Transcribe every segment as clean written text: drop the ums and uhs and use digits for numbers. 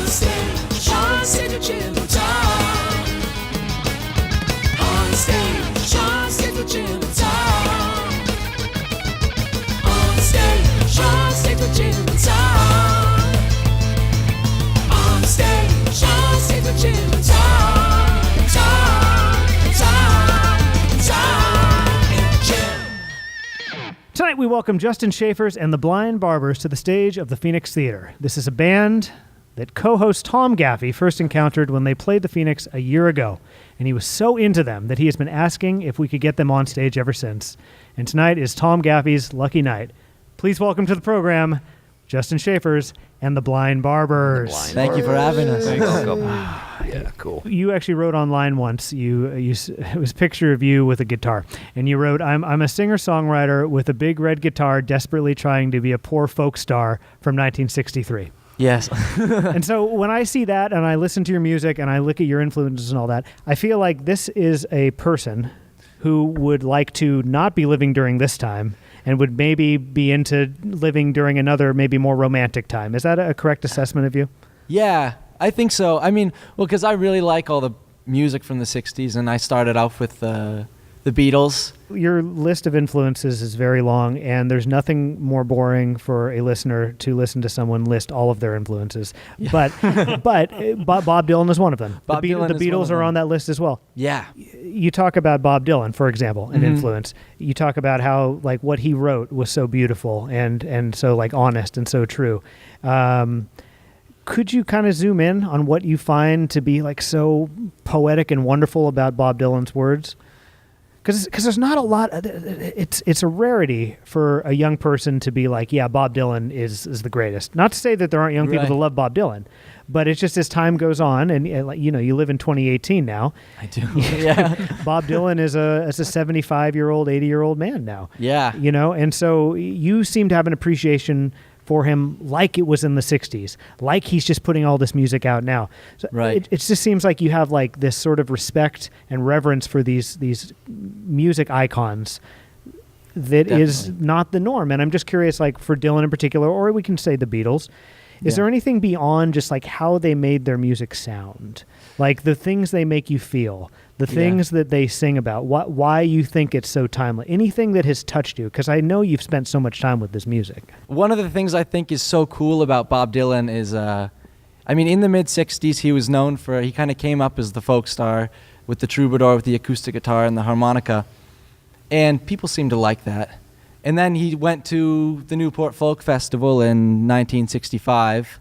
Onstage, Onstage with Jim and Tom. Onstage, Onstage with Jim and Tom. Onstage, Onstage with Jim and Tom. Onstage, Onstage with Jim and Tom. Tom and Jim. Tonight we welcome Justin Schaefers and the Blind Barbers to the stage of the Phoenix Theater. This is a band that co-host Tom Gaffey first encountered when they played the Phoenix a year ago, and he was so into them that he has been asking if we could get them on stage ever since. And tonight is Tom Gaffey's lucky night. Please welcome to the program Justin Schaefers and the Blind Barbers. Thank you for having us. Thanks. Yeah, cool. You actually wrote online once. It was a picture of you with a guitar, and you wrote, "I'm a singer-songwriter with a big red guitar, desperately trying to be a poor folk star from 1963." Yes. And so when I see that and I listen to your music and I look at your influences and all that, I feel like this is a person who would like to not be living during this time and would maybe be into living during another, maybe more romantic time. Is that a correct assessment of you? Yeah, I think so. I mean, well, because I really like all the music from the 60s, and I started off with the Beatles. Your list of influences is very long, and there's nothing more boring for a listener to listen to someone list all of their influences. Yeah. But Bob Dylan is one of them. The Beatles are on that list as well. Yeah. You talk about Bob Dylan, for example, an influence. You talk about how like what he wrote was so beautiful and so like honest and so true. Could you kind of zoom in on what you find to be like so poetic and wonderful about Bob Dylan's words? Because there's not a lot. It's a rarity for a young person to be like, yeah, Bob Dylan is the greatest. Not to say that there aren't young people that love Bob Dylan, but it's just as time goes on, and you know, you live in 2018 now. I do. Yeah. Bob Dylan is a 75-year-old, 80-year-old man now. Yeah. You know, and so you seem to have an appreciation for him like it was in the 60s, like he's just putting all this music out now. So it just seems like you have like this sort of respect and reverence for these music icons that is not the norm. And I'm just curious, like for Dylan in particular, or we can say the Beatles, is there anything beyond just like how they made their music sound? Like the things they make you feel, the things that they sing about, why you think it's so timely, anything that has touched you, because I know you've spent so much time with this music. One of the things I think is so cool about Bob Dylan is, I mean, in the mid-'60s, he was known for, he kind of came up as the folk star with the troubadour, with the acoustic guitar and the harmonica, and people seemed to like that. And then he went to the Newport Folk Festival in 1965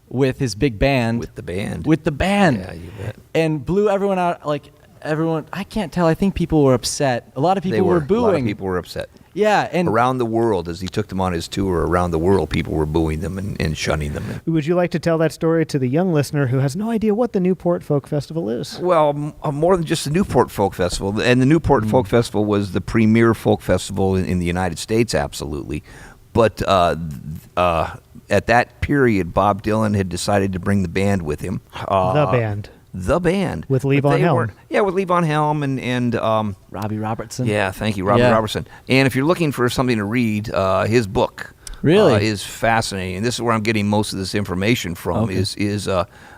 with his big band. With the band. Yeah, you bet. And blew everyone out, like, everyone, I can't tell. I think people were upset. A lot of people were booing. A lot of people were upset. Yeah, and around the world, as he took them on his tour around the world, people were booing them and shunning them. Would you like to tell that story to the young listener who has no idea what the Newport Folk Festival is? Well, more than just the Newport Folk Festival. And the Newport Folk Festival was the premier folk festival in the United States, absolutely. But at that period, Bob Dylan had decided to bring the band with him. The band. With Levon Helm. Yeah, with Levon Helm and Robbie Robertson. Yeah, thank you, Robbie Robertson. And if you're looking for something to read, his book is fascinating. And this is where I'm getting most of this information from. And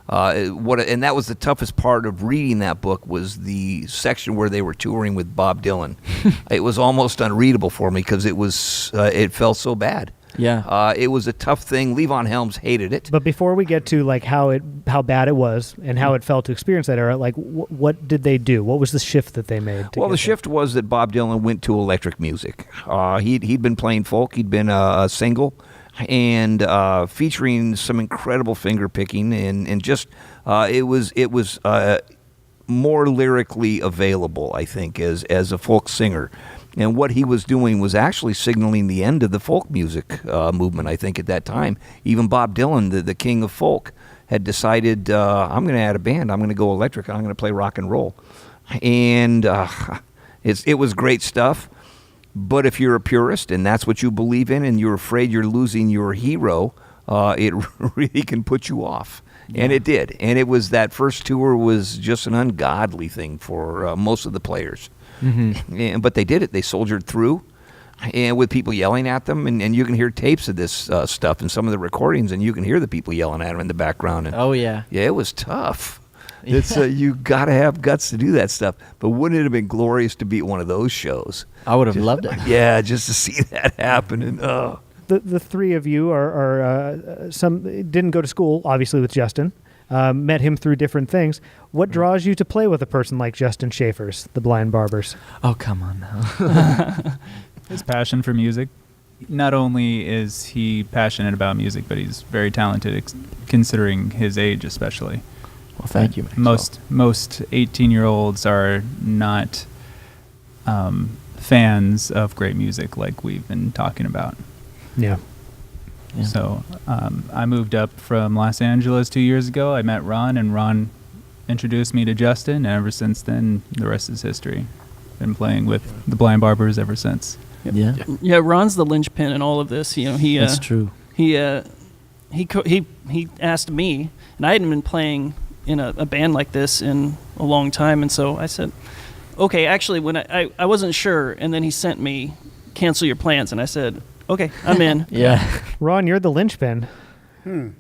that was the toughest part of reading that book was the section where they were touring with Bob Dylan. It was almost unreadable for me because it felt so bad. Yeah. It was a tough thing. Levon Helms hated it. But before we get to like how bad it was and how it felt to experience that era, like what did they do? What was the shift that they made? Well, the shift was that Bob Dylan went to electric music. He'd been playing folk. He'd been a single and featuring some incredible finger picking and just it was more lyrically available, I think, as a folk singer. And what he was doing was actually signaling the end of the folk music movement, I think, at that time. Even Bob Dylan, the king of folk, had decided, I'm going to add a band. I'm going to go electric. I'm going to play rock and roll. And it was great stuff. But if you're a purist and that's what you believe in and you're afraid you're losing your hero, it really can put you off. Yeah. And it did. And it was that first tour was just an ungodly thing for most of the players. Mm-hmm. But they did it. They soldiered through. and with people yelling at them, and you can hear tapes of this stuff and some of the recordings, and you can hear the people yelling at them in the background. And, yeah, it was tough. It's you got to have guts to do that stuff. But wouldn't it have been glorious to be at one of those shows? I would have loved it. Yeah, just to see that happen. And the three of you are some didn't go to school, obviously, with Justin. Met him through different things. What draws you to play with a person like Justin Schaefers, the Blind Barbers? Oh, come on now. His passion for music. Not only is he passionate about music, but he's very talented, considering his age especially. Well, thank you. Most 18-year-olds are not fans of great music like we've been talking about. Yeah. So I moved up from Los Angeles 2 years ago. I met Ron, and Ron introduced me to Justin, and ever since then, the rest is history. Been playing with the Blind Barbers ever since. Yeah, Ron's the linchpin in all of this. You know, That's true. He asked me, and I hadn't been playing in a band like this in a long time, and so I said, okay, actually, when I wasn't sure, and then he sent me, cancel your plans, and I said, okay, I'm in. Yeah. Ron, you're the linchpin. What is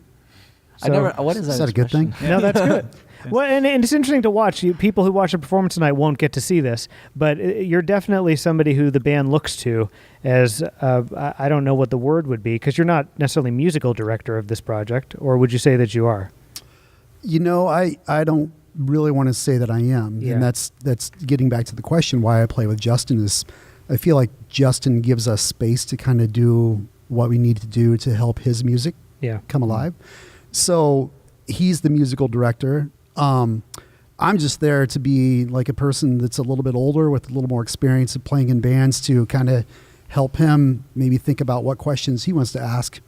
that? Is that a good thing? No, that's good. Well, and it's interesting to watch. People who watch a performance tonight won't get to see this, but you're definitely somebody who the band looks to as, I don't know what the word would be, because you're not necessarily musical director of this project, or would you say that you are? You know, I don't really want to say that I am. Yeah. And that's getting back to the question why I play with Justin is I feel like Justin gives us space to kind of do what we need to do to help his music come alive. So he's the musical director. I'm just there to be like a person that's a little bit older with a little more experience of playing in bands to kind of help him maybe think about what questions he wants to ask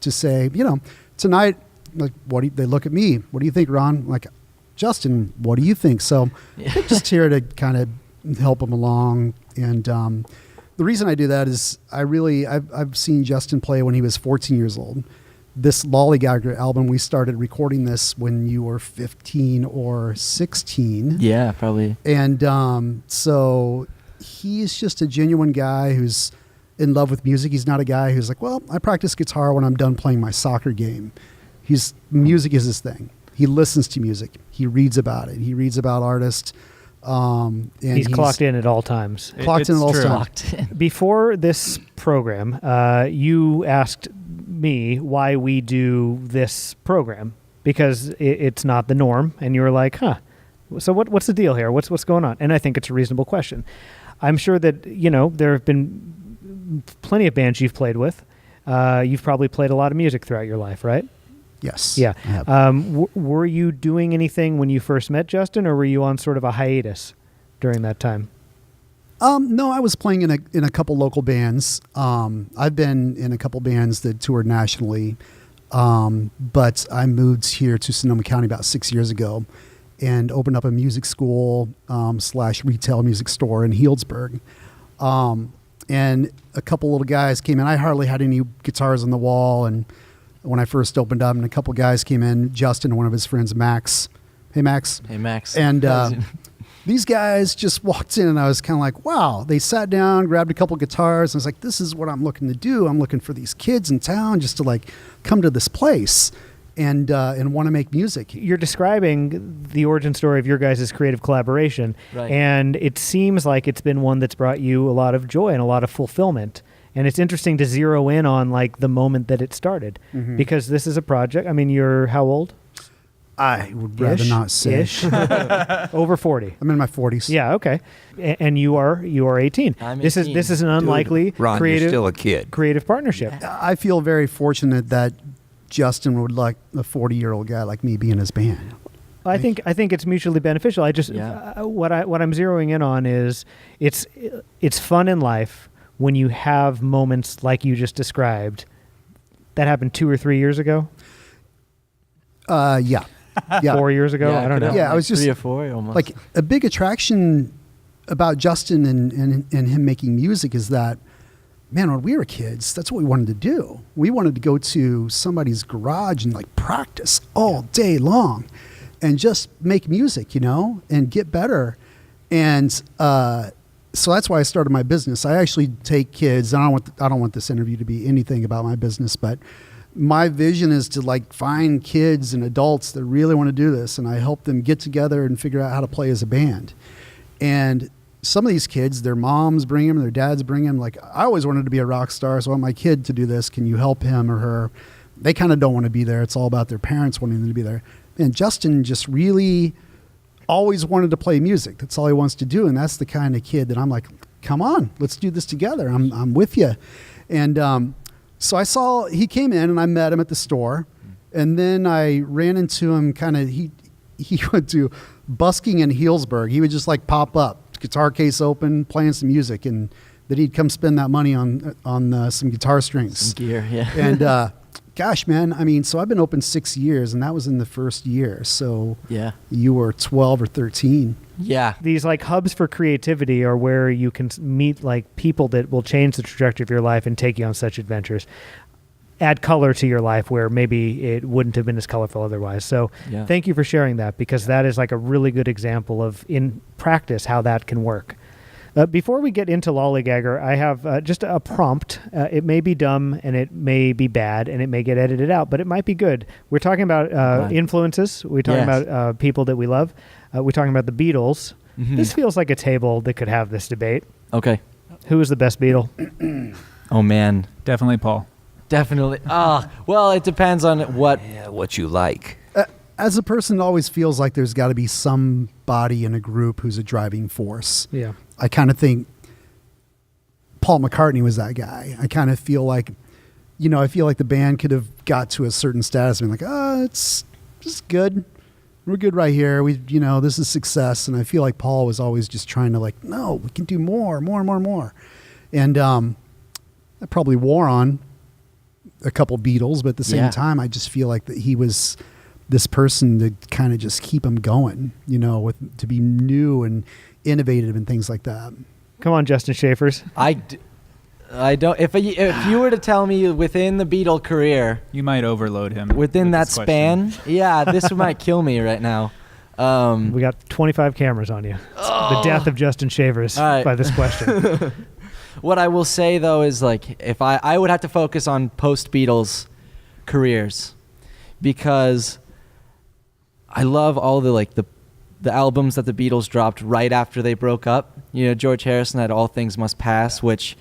to say, you know, tonight, like, they look at me. What do you think, Ron? Like, Justin, what do you think? So I'm just here to kind of help him along. And the reason I do that is I've seen Justin play when he was 14 years old. This Lollygagger album, we started recording this when you were 15 or 16. Yeah, probably. And so he's just a genuine guy who's in love with music. He's not a guy who's like, well, I practice guitar when I'm done playing my soccer game. Music is his thing. He listens to music. He reads about it. He reads about artists. And he's clocked in at all times. Clocked in at all times. Before this program, you asked me why we do this program, because it's not the norm, and you were like, so what's the deal here? What's going on? And I think it's a reasonable question. I'm sure that, you know, there have been plenty of bands you've played with. You've probably played a lot of music throughout your life, right? Yes. Yeah. Were you doing anything when you first met Justin, or were you on sort of a hiatus during that time? No, I was playing in a couple local bands. I've been in a couple bands that toured nationally, but I moved here to Sonoma County about 6 years ago and opened up a music school / retail music store in Healdsburg. And a couple little guys came in. I hardly had any guitars on the wall, and when I first opened up, and a couple guys came in, Justin and one of his friends, Max. Hey, Max. Hey, Max. And these guys just walked in, and I was kind of like, wow. They sat down, grabbed a couple guitars, and I was like, this is what I'm looking to do. I'm looking for these kids in town just to like come to this place and want to make music. You're describing the origin story of your guys' creative collaboration, right. And it seems like it's been one that's brought you a lot of joy and a lot of fulfillment. And it's interesting to zero in on like the moment that it started, because this is a project. I mean, you're how old? I would rather not say. Over 40. I'm in my 40s. Yeah, okay. And you are 18. I'm 18. This is an unlikely Ron, creative, you're still a kid. Creative partnership. I feel very fortunate that Justin would like a 40-year-old guy like me be in his band. I think it's mutually beneficial. I just what I'm zeroing in on is it's fun in life when you have moments like you just described. That happened 2 or 3 years ago. Yeah. 4 years ago. I don't know. Yeah, I was just 3 or 4 almost. Like a big attraction about Justin and him making music is that, man, when we were kids, that's what we wanted to do. We wanted to go to somebody's garage and like practice all day long and just make music, you know, and get better. And so that's why I started my business. I actually take kids. I don't want this interview to be anything about my business, but my vision is to like find kids and adults that really want to do this, and I help them get together and figure out how to play as a band. And some of these kids, their moms bring them, their dads bring them. Like, I always wanted to be a rock star, so I want my kid to do this. Can you help him or her? They kind of don't want to be there. It's all about their parents wanting them to be there. And Justin just really always wanted to play music. That's all he wants to do. And that's the kind of kid that I'm like, come on, let's do this together. I'm with you. And so he came in and I met him at the store. And then I ran into him he went to busking in Healdsburg. He would just like pop up, guitar case open, playing some music. And then he'd come spend that money on some guitar strings. Some gear, yeah. And gosh, man, I mean, so I've been open 6 years, and that was in the first year. So yeah, you were 12 or 13. Yeah. These like hubs for creativity are where you can meet like people that will change the trajectory of your life and take you on such adventures. Add color to your life where maybe it wouldn't have been as colorful otherwise. So thank you for sharing that, because that is like a really good example of in practice how that can work. Before we get into Lollygagger, I have just a prompt. It may be dumb and it may be bad and it may get edited out, but it might be good. We're talking about influences. We're talking about people that we love. We're talking about the Beatles. Mm-hmm. This feels like a table that could have this debate. Okay. Who is the best Beatle? Oh, man. Definitely Paul. Definitely. Well, it depends on what you like. As a person that always feels like there's got to be somebody in a group who's a driving force. Yeah. I kind of think Paul McCartney was that guy. I kind of feel like, I feel like the band could have got to a certain status and been like, it's just good. We're good right here. This is success. And I feel like Paul was always just trying to like, no, we can do more. And that probably wore on a couple Beatles, but at the same time, I just feel like that he was this person to kind of just keep them going, to be new and innovative and things like that. Come on, Justin Schaefers. I don't. If you were to tell me within the Beatle career, you might overload him within that span. Yeah, this might kill me right now. We got 25 cameras on you. The death of Justin Schaefers by this question. What I will say though is like, if I would have to focus on post Beatles careers, because I love all the albums that the Beatles dropped right after they broke up. George Harrison had All Things Must Pass, which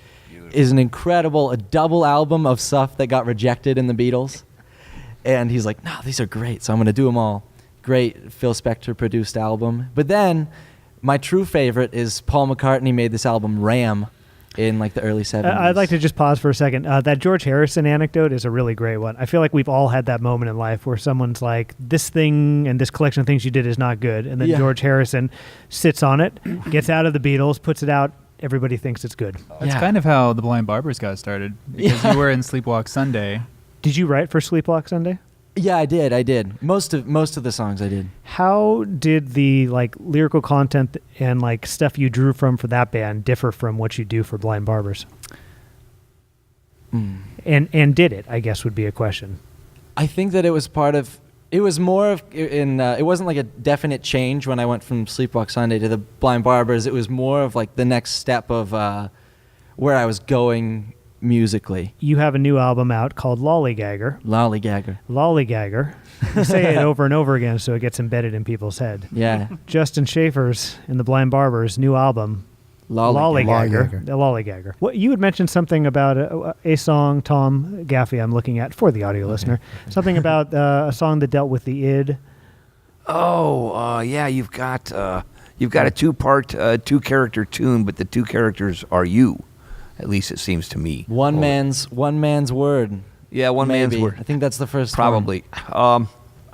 is an incredible, a double album of stuff that got rejected in the Beatles. And he's like, no, these are great, so I'm going to do them all. Great Phil Spector produced album. But then my true favorite is Paul McCartney made this album Ram in like the early 70s. I'd like to just pause for a second. That George Harrison anecdote is a really great one. I feel like we've all had that moment in life where someone's like, this thing and this collection of things you did is not good. And then George Harrison sits on it, gets out of the Beatles, puts it out. Everybody thinks it's good. That's kind of how the Blind Barbers got started, because you were in Sleepwalk Sunday. Did you write for Sleepwalk Sunday? Yeah, I did. Most of the songs I did. How did the like lyrical content and like stuff you drew from for that band differ from what you do for Blind Barbers? And did it, I guess, would be a question. I think that it was more of it wasn't like a definite change when I went from Sleepwalk Sunday to the Blind Barbers. It was more of like the next step of where I was going musically. You have a new album out called Lollygagger. You say it over and over again so it gets embedded in people's head. Yeah. Justin Schaefers and the Blind Barbers' new album, Lollygagger. What you had mentioned something about a song, Tom Gaffey, I'm looking at for the audio listener. Something about a song that dealt with the id. Yeah, you've got a two-part, two-character tune, but the two characters are you. At least it seems to me. One man's word. Yeah, one man's word. I think that's the first probably.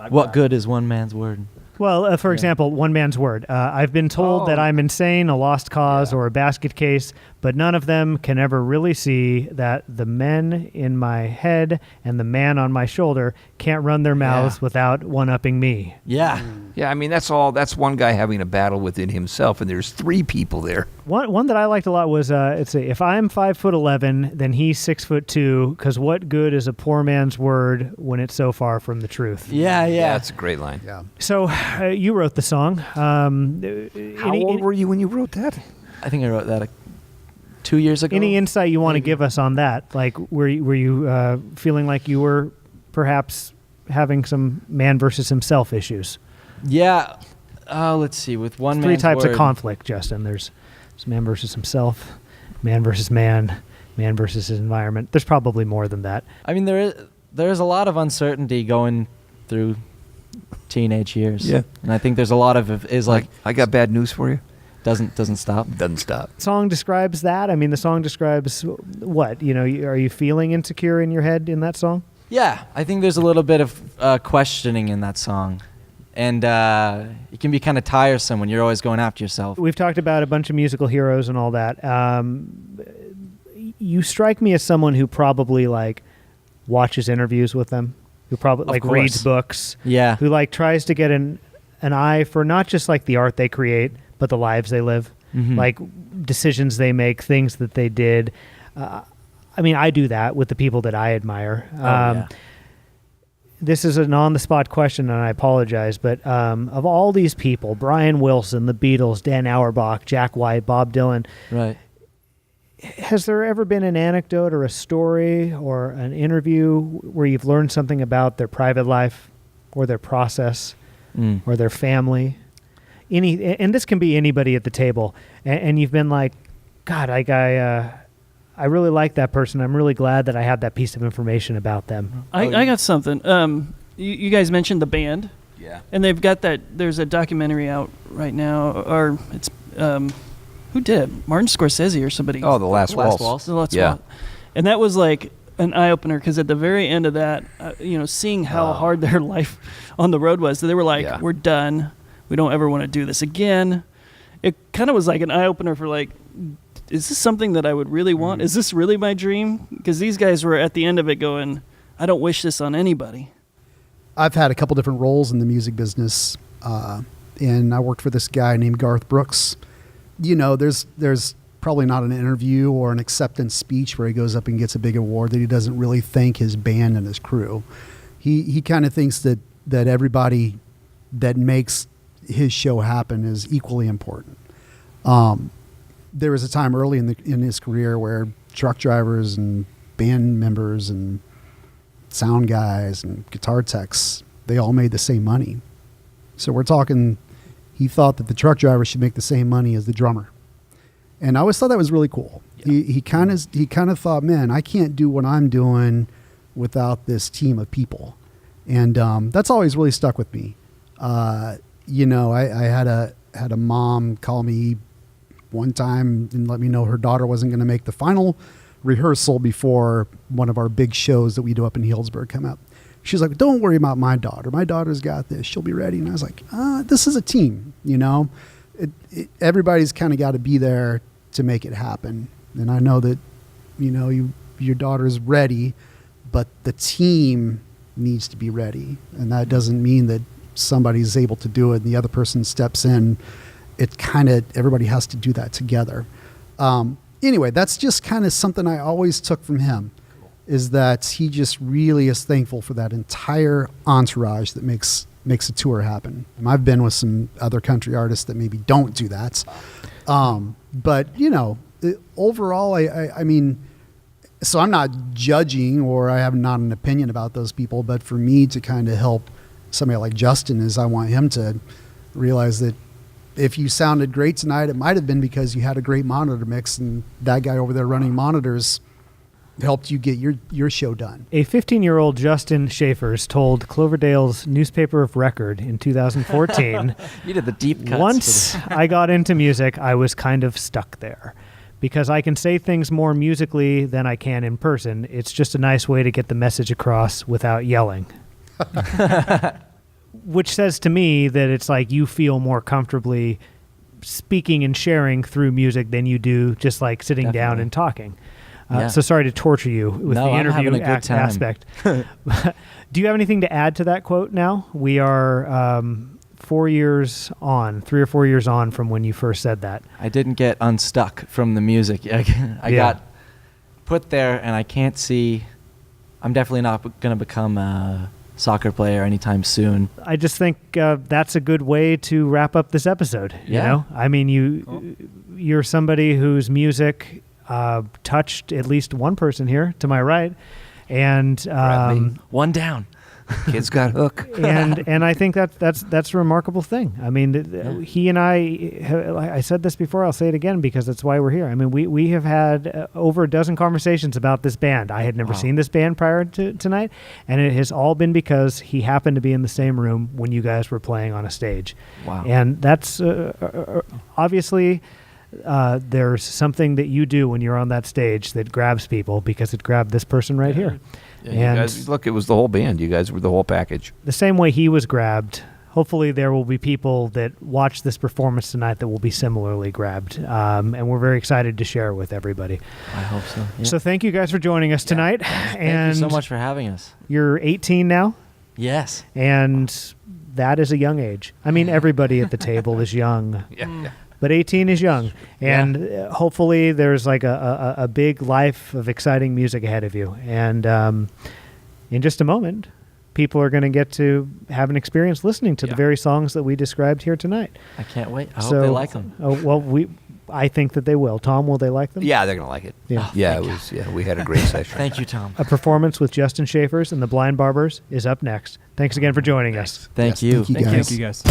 What good is one man's word? Well, for example, one man's word. I've been told that I'm insane, a lost cause, or a basket case, but none of them can ever really see that the men in my head and the man on my shoulder can't run their mouths without one-upping me. Yeah. Yeah, I mean, that's one guy having a battle within himself, and there's three people there. One that I liked a lot was, if I'm 5'11", then he's 6'2", because what good is a poor man's word when it's so far from the truth? Yeah. That's a great line. Yeah. So you wrote the song. How old were you when you wrote that? I think I wrote that 2 years ago. Any insight you want to give us on that? Like, were you feeling like you were perhaps having some man versus himself issues? Yeah. Let's see. With one three man's types word, of conflict, Justin. There's man versus himself, man versus man, man versus his environment. There's probably more than that. I mean, there is a lot of uncertainty going through teenage years. Yeah. And I think there's a lot of it is like I got bad news for you. Doesn't stop. Doesn't stop. The song describes that. I mean, the song describes what? You know, are you feeling insecure in your head in that song? Yeah, I think there's a little bit of questioning in that song. And it can be kind of tiresome when you're always going after yourself. We've talked about a bunch of musical heroes and all that. You strike me as someone who probably like watches interviews with them, who probably like reads books, who like tries to get an eye for not just like the art they create, but the lives they live, like decisions they make, things that they did. I mean, I do that with the people that I admire. This is an on-the-spot question, and I apologize, but of all these people, Brian Wilson, the Beatles, Dan Auerbach, Jack White, Bob Dylan, right? Has there ever been an anecdote or a story or an interview where you've learned something about their private life or their process or their family? And this can be anybody at the table, and you've been like, God, I really like that person. I'm really glad that I have that piece of information about them. I got something. You guys mentioned the band. Yeah. And they've got that. There's a documentary out right now, or it's who did Martin Scorsese or somebody? Oh, The Last Waltz. The Last Waltz. And that was like an eye opener because at the very end of that, seeing how hard their life on the road was, they were like, "We're done. We don't ever want to do this again." It kind of was like an eye opener for like, is this something that I would really want? Is this really my dream? Because these guys were at the end of it going, I don't wish this on anybody. I've had a couple different roles in the music business, and I worked for this guy named Garth Brooks. You know, there's probably not an interview or an acceptance speech where he goes up and gets a big award that he doesn't really thank his band and his crew. He kind of thinks that everybody that makes his show happen is equally important. There was a time early in his career where truck drivers and band members and sound guys and guitar techs, they all made the same money. So we're talking, he thought that the truck driver should make the same money as the drummer. And I always thought that was really cool. Yeah. He kind of thought, man, I can't do what I'm doing without this team of people. And that's always really stuck with me. I had a mom call me one time and let me know her daughter wasn't going to make the final rehearsal before one of our big shows that we do up in Healdsburg come up. She's like, don't worry about my daughter. My daughter's got this. She'll be ready. And I was like, this is a team, everybody's kind of got to be there to make it happen. And I know that, your daughter's ready, but the team needs to be ready. And that doesn't mean that somebody's able to do it and the other person steps in. It kind of, everybody has to do that together. Anyway, that's just kind of something I always took from him, is that he just really is thankful for that entire entourage that makes a tour happen. And I've been with some other country artists that maybe don't do that. But, overall, I mean, so I'm not judging or I have not an opinion about those people, but for me to kind of help somebody like Justin is I want him to realize that if you sounded great tonight, it might have been because you had a great monitor mix and that guy over there running monitors helped you get your show done. A 15-year-old Justin Schaefers told Cloverdale's Newspaper of Record in 2014, you did the deep cuts. Once I got into music, I was kind of stuck there because I can say things more musically than I can in person. It's just a nice way to get the message across without yelling. Which says to me that it's like you feel more comfortably speaking and sharing through music than you do just like sitting down and talking. So sorry to torture you with the interview aspect. Do you have anything to add to that quote now? We are 4 years on, 3 or 4 years on from when you first said that. I didn't get unstuck from the music. I got put there and I can't see. I'm definitely not going to become a soccer player anytime soon. I just think that's a good way to wrap up this episode. You know, I mean, you're somebody whose music touched at least one person here to my right, and one down. Kids got hook. and I think that's a remarkable thing. I mean, he and I said this before, I'll say it again because that's why we're here. I mean, we have had over a dozen conversations about this band. I had never seen this band prior to tonight, and it has all been because he happened to be in the same room when you guys were playing on a stage. Wow. And that's obviously... there's something that you do when you're on that stage that grabs people, because it grabbed this person right here. Yeah, and you guys, look, it was the whole band. You guys were the whole package. The same way he was grabbed, hopefully there will be people that watch this performance tonight that will be similarly grabbed. And we're very excited to share it with everybody. I hope so. Yeah. So thank you guys for joining us tonight. Thank you so much for having us. You're 18 now? Yes. And that is a young age. I mean, everybody at the table is young. Yeah. But 18 is young, and hopefully there's like a big life of exciting music ahead of you. And in just a moment, people are going to get to have an experience listening to the very songs that we described here tonight. I can't wait. I hope they like them. Oh, well, I think that they will. Tom, will they like them? Yeah, they're going to like it. Yeah. We had a great session. Thank you, Tom. A performance with Justin Schaefers and the Blind Barbers is up next. Thanks again for joining us. Thank you. Thank you guys.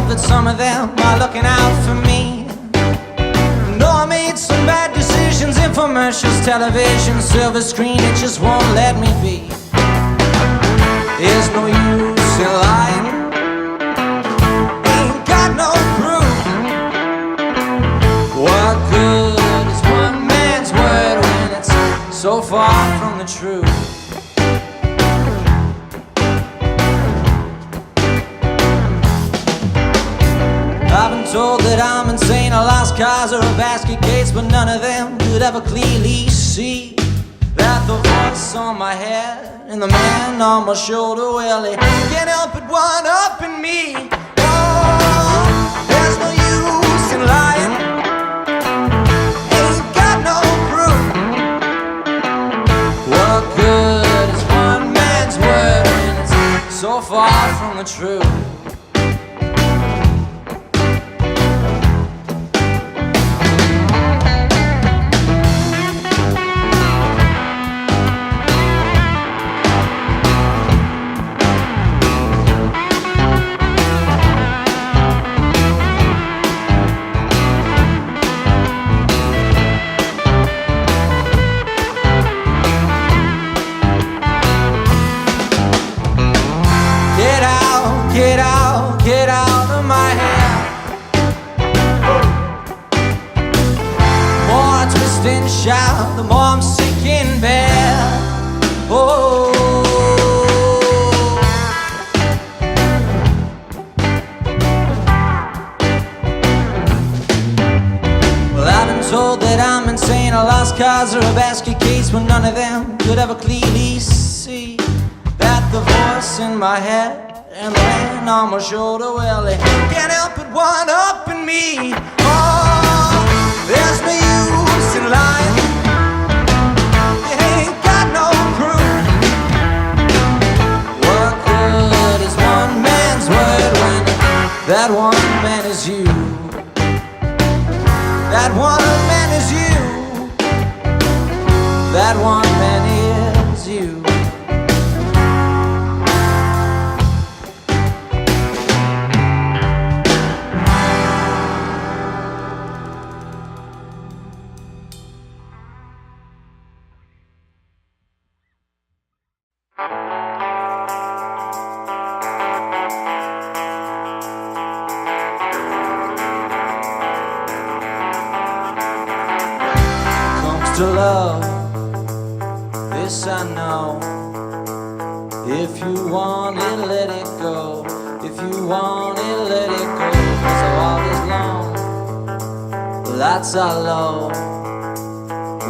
That some of them are looking out for me. No, I made some bad decisions, infomercials, television, silver screen, it just won't let me be. There's no use in lying, ain't got no proof. What good is one man's word when it's so far from the truth? I've been told that I'm insane, I lost cars or a basket case, but none of them could ever clearly see that the voice on my head and the man on my shoulder, well, they can't help but one up in me. Oh, there's no use in lying, ain't got no proof. What good is one man's word when it's so far from the truth? Get out of my head. More I twist and shout, the more I'm sick in bed. Oh, well, I've been told that I'm insane, I lost cars or a basket case, but none of them could ever clearly see that the voice in my head and the man on my shoulder, well, they can't help but one up in me. Oh, there's no use in lying, you ain't got no proof. What good is one man's word when that one man is you? That one man is you. That one man is you. To love, this I know. If you want it, let it go. If If you want it, let it go. So all is long, that's our law.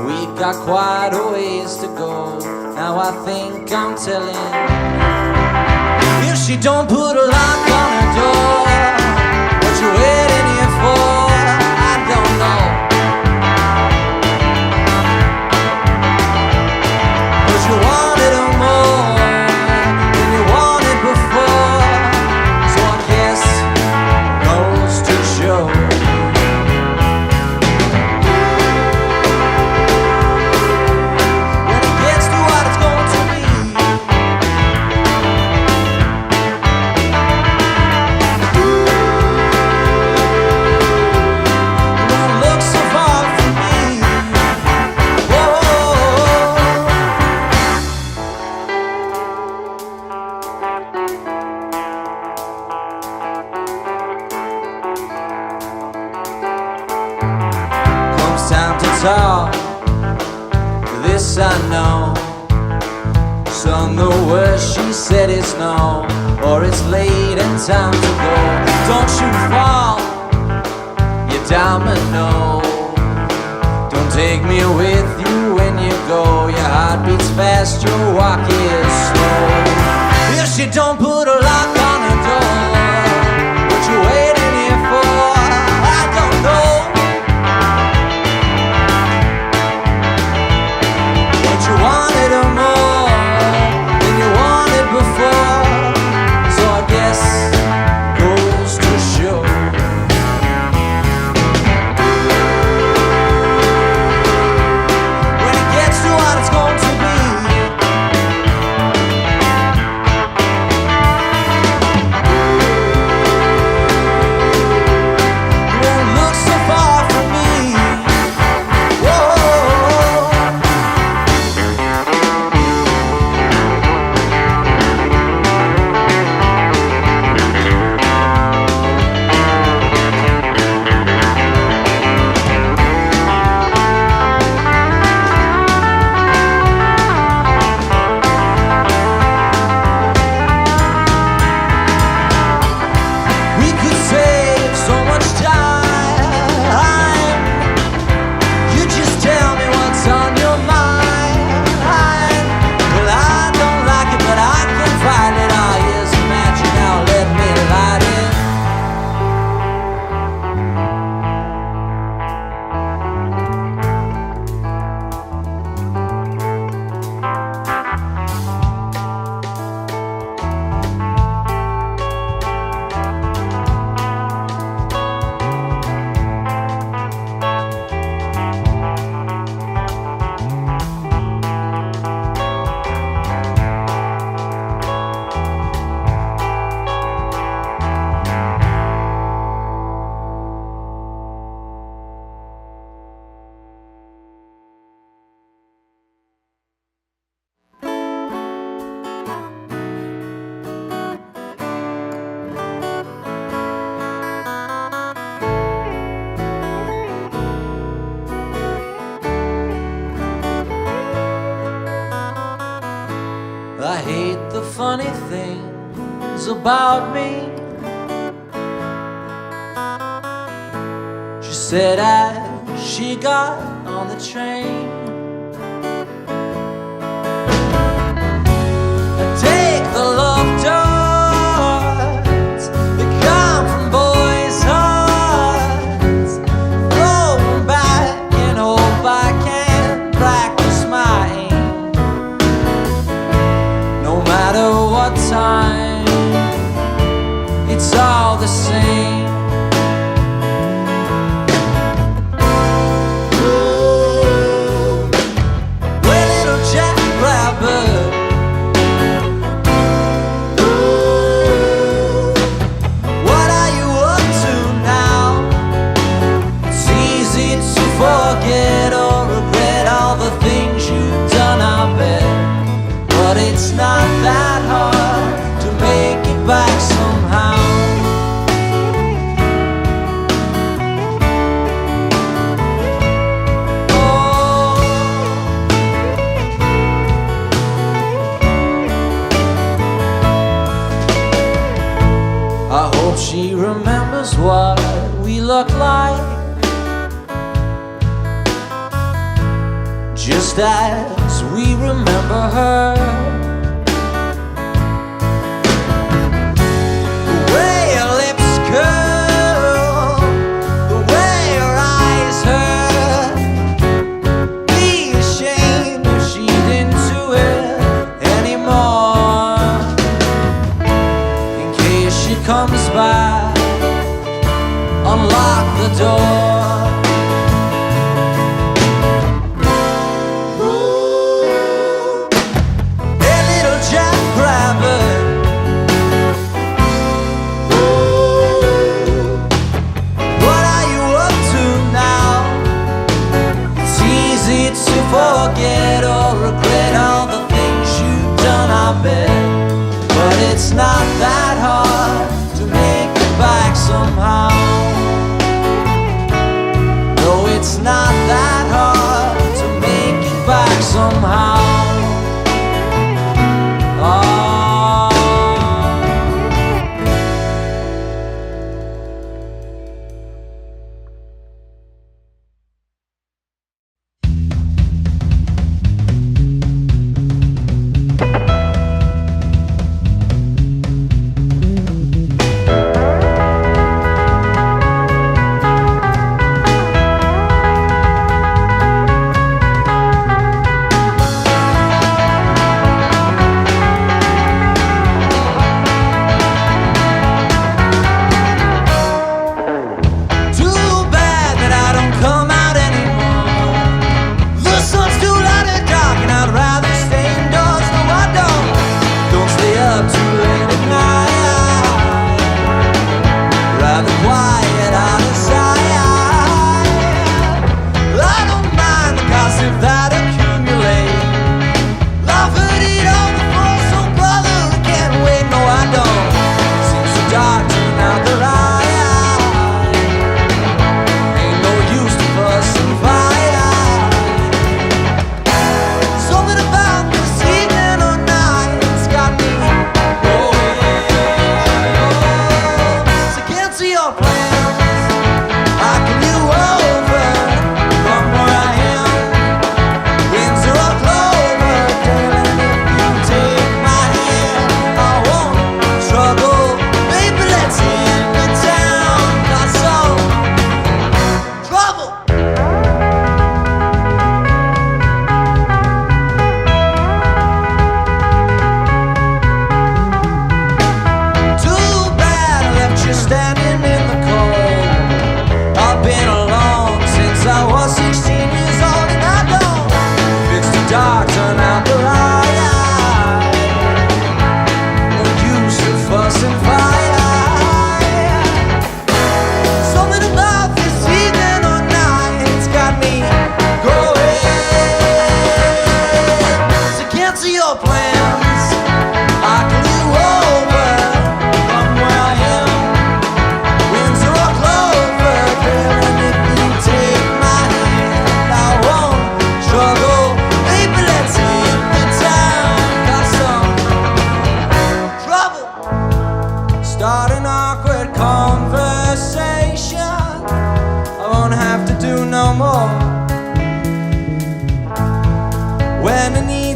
We've got quite a ways to go. Now I think I'm telling. If she don't put a lock on her door, what you waiting here for? I don't know. But you wanted her more than you wanted before. So I guess goes to show. When it gets to what it's going to be, you won't look so far from me. Whoa. Comes time to talk, this I know. Son, the worst she said is no, or it's late and time to go. Don't you fall, you domino. Don't take me with you when you go. Your heart beats fast, your walk is slow. If she don't put a lock on her door, what you waiting here for? I don't know. But you wanted her more than you wanted before. So I guess goes to show. When it gets to what it's going to be, you won't look so far from me. Whoa. We could save so much time. You just tell me what's on your mind. Well, I don't like it, but I can fight it. Oh, yes, imagine now, let me light it. I hate the funny things about me. She said as she got on the train, take the love darts that come from boys' hearts, throw them back and hope I can practice my aim. No matter what time, it's all the same. Ooh, well, little jackrabbit. Ooh, what are you up to now? It's easy to forget or regret all the things you've done, I bet. But it's not that hard to make it back somehow. knows what we look like, just as we remember her. The way her lips curl, the way her eyes hurt. Be ashamed if she didn't do it anymore. In case she comes back, unlock the door. Forget or regret all the things you've done, I bet. But it's not that hard to make it back somehow. No, it's not that hard to make it back somehow.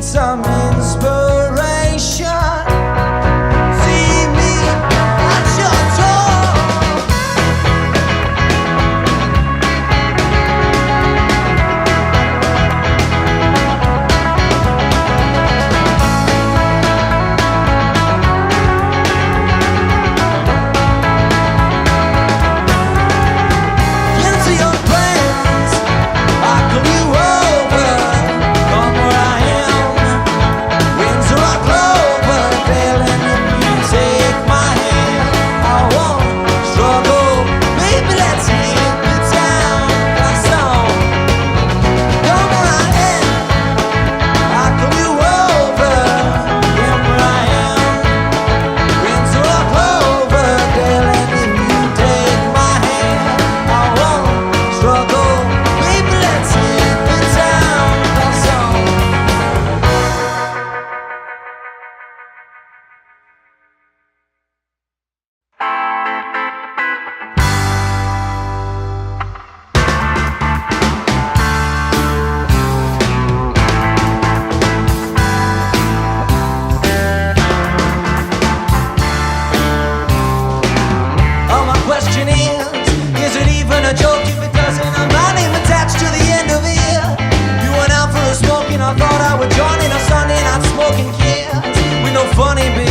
Some inspiration. See me at your door. Into your plans, I call you over. Come where I am. funny, baby.